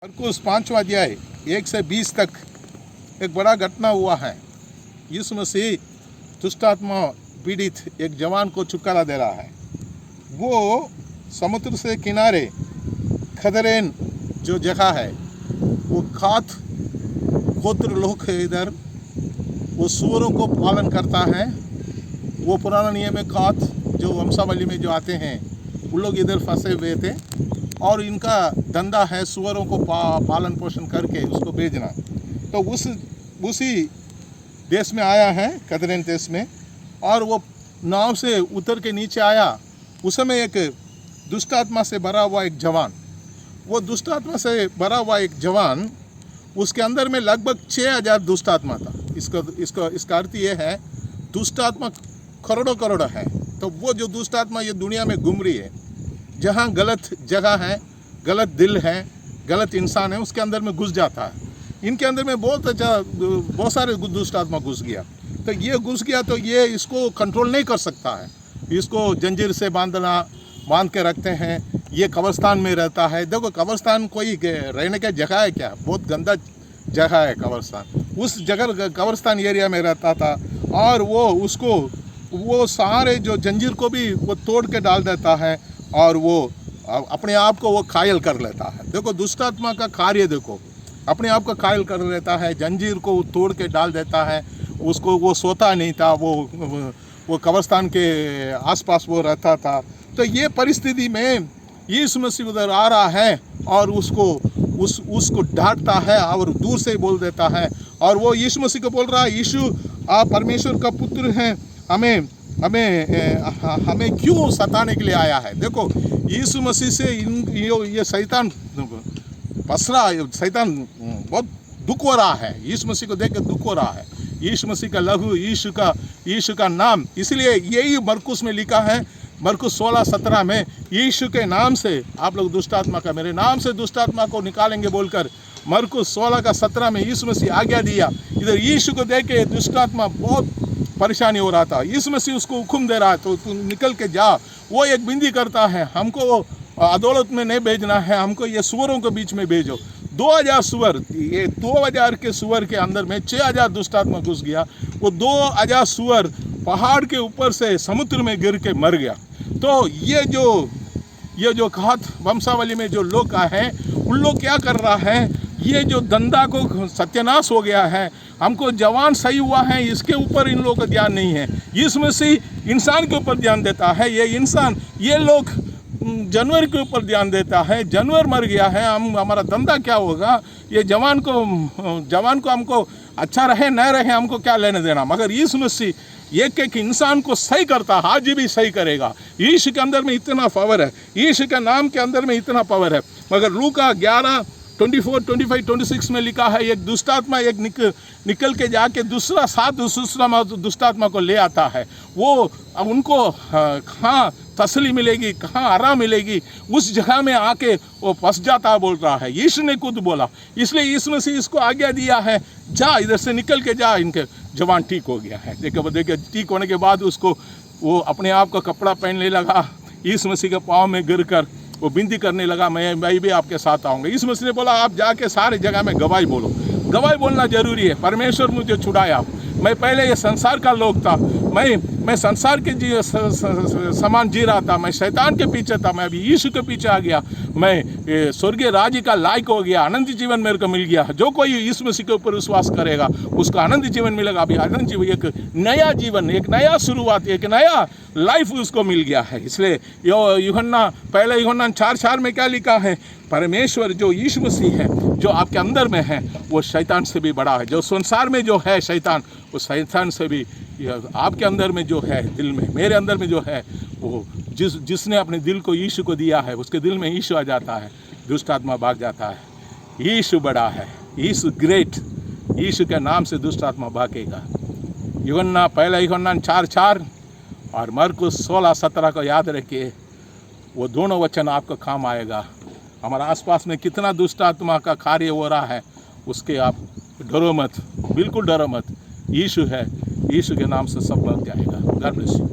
मरकुस 5वां अध्याय 1 से 20 तक एक बड़ा घटना हुआ है। यीशु मसीह दुष्टात्मा पीड़ित एक जवान को छुटकारा दे रहा है। वो समुद्र से किनारे खदरेन जो जगह है वो खात गोत्र लोग इधर वो सूअरों को पालन करता है। वो पुराना नियम में खात जो वंशावली में जो आते हैं उन लोग इधर फंसे हुए थे और इनका धंधा है सूअरों को पालन पोषण करके उसको बेचना। तो उसी देश में आया है कदरेन देश में, और वो नाव से उतर के नीचे आया। उस समय एक दुष्टात्मा से भरा हुआ एक जवान, वो दुष्टात्मा से भरा हुआ एक जवान, उसके अंदर में लगभग 6000 दुष्टात्मा था। इसका अर्थ ये है दुष्टात्मा करोड़ों करोड़ है। तो वो जो दुष्टात्मा ये दुनिया में घूम रही है, जहाँ गलत जगह है, गलत दिल है, गलत इंसान है, उसके अंदर में घुस जाता है। इनके अंदर में बहुत सारे दुष्टात्मा घुस गया। तो ये घुस गया तो ये इसको कंट्रोल नहीं कर सकता है। इसको जंजीर से बांध के रखते हैं। ये कब्रिस्तान में रहता है। देखो कब्रिस्तान कोई रहने का जगह है क्या? बहुत गंदा जगह है कब्रिस्तान। उस जगह कब्रिस्तान एरिया में रहता था और वो सारे जो जंजीर को भी वो तोड़ के डाल देता है और वो अपने आप को वो कायल कर लेता है। देखो दुष्टात्मा का कार्य देखो, अपने आप को कायल कर लेता है, जंजीर को तोड़ के डाल देता है। उसको वो सोता नहीं था, वो कब्रिस्तान के आसपास वो रहता था। तो ये परिस्थिति में यीशु मसीह उधर आ रहा है और उसको डांटता है और दूर से बोल देता है। और वो यीशु मसीह को बोल रहा है, यीशु आप परमेश्वर का पुत्र हैं, हमें क्यों सताने के लिए आया है? देखो यीशु मसीह से ये शैतान बहुत दुख हो रहा है। यीशु मसीह को देख के दुख हो रहा है। यीशु मसीह का लहू, यीशु का नाम, इसलिए यही मरकुस में लिखा है, मरकुस 16:17 में, यीशु के नाम से आप लोग दुष्टात्मा का, मेरे नाम से दुष्टात्मा को निकालेंगे बोलकर मरकुस 16:17 में यीशु मसीह आज्ञा दिया। इधर यीशु को देख के दुष्टात्मा बहुत परेशानी हो रहा था। यीशु मसीह उसको हुक्म दे रहा है, तो तू निकल के जा। वो एक बिंदी करता है, हमको अदालत में नहीं भेजना है, हमको ये सुअरों के बीच में भेजो। 2000 सुअर, ये 2000 के सुअर के अंदर में 6000 दुष्टात्मा घुस गया। वो 2000 सुअर पहाड़ के ऊपर से समुद्र में गिर के मर गया। तो ये जो खात वंशावली में जो लोग हैं उन लोग क्या कर रहा है, ये जो धंधा को सत्यानाश हो गया है, हमको जवान सही हुआ है, इसके ऊपर इन लोगों का ध्यान नहीं है। यीशु मसीह इंसान के ऊपर ध्यान देता है। ये लोग जानवर के ऊपर ध्यान देता है। जानवर मर गया है, हमारा धंधा क्या होगा? ये जवान को हमको अच्छा रहे न रहे हमको क्या लेने देना। मगर यीशु मसीह एक इंसान को सही करता है, आज भी सही करेगा। यीशु के अंदर में इतना पावर है, यीशु के नाम के अंदर में इतना पावर है। मगर लूका 11:24, 25, 26 में लिखा है, एक दुष्टात्मा एक निकल के जाके दूसरा दुष्टात्मा को ले आता है। वो उनको कहाँ तसली मिलेगी, कहाँ आराम मिलेगी, उस जगह में आके वो फंस जाता बोल रहा है। यीशु ने खुद बोला, इसलिए यीशु मसीह इसको आज्ञा दिया है, जा इधर से निकल के जा। इनके जवान ठीक हो गया है। देखिए ठीक होने के बाद उसको वो अपने आप का कपड़ा पहनने लगा। यीशु मसीह के पाँव में गिर कर वो विनती करने लगा, मैं भी आपके साथ आऊँगा। यीशु मसीह ने बोला, आप जाके सारे जगह में गवाही बोलो। गवाही बोलना जरूरी है। परमेश्वर मुझे छुड़ाया। मैं पहले ये संसार का लोग था, मैं संसार के समान जी रहा था, मैं शैतान के पीछे था, मैं अभी यीशु के पीछे आ गया। मैं स्वर्गीय राज्य का लायक हो गया, अनंत जीवन मेरे को मिल गया। जो कोई यीशु मसीह के ऊपर विश्वास करेगा उसका अनंत जीवन मिलेगा। अभी अनंत जीवन, एक नया जीवन, एक नया शुरुआत, एक नया लाइफ उसको मिल गया है। इसलिए पहले यूहन्ना 4:4 में क्या लिखा है? परमेश्वर जो यीशु मसीह है जो आपके अंदर में है वो शैतान से भी बड़ा है। जो संसार में जो है शैतान, वो शैतान से भी आपके अंदर में जो है, दिल में, मेरे अंदर में जो है, वो जिसने अपने दिल को यीशु को दिया है उसके दिल में यीशु आ जाता है, दुष्टात्मा भाग जाता है। यीशु बड़ा है, यीशु ग्रेट, यीशु के नाम से दुष्टात्मा भागेगा। यूहन्ना 4:4 और मरकुस 16:17 को याद रखिए। वो दोनों वचन आपको काम आएगा। हमारे आसपास में कितना दुष्टात्मा का कार्य हो रहा है, उसके आप डरो मत, बिल्कुल डरो मत। यीशु है, यीशु के नाम से सब भाग जाएगा। God bless you.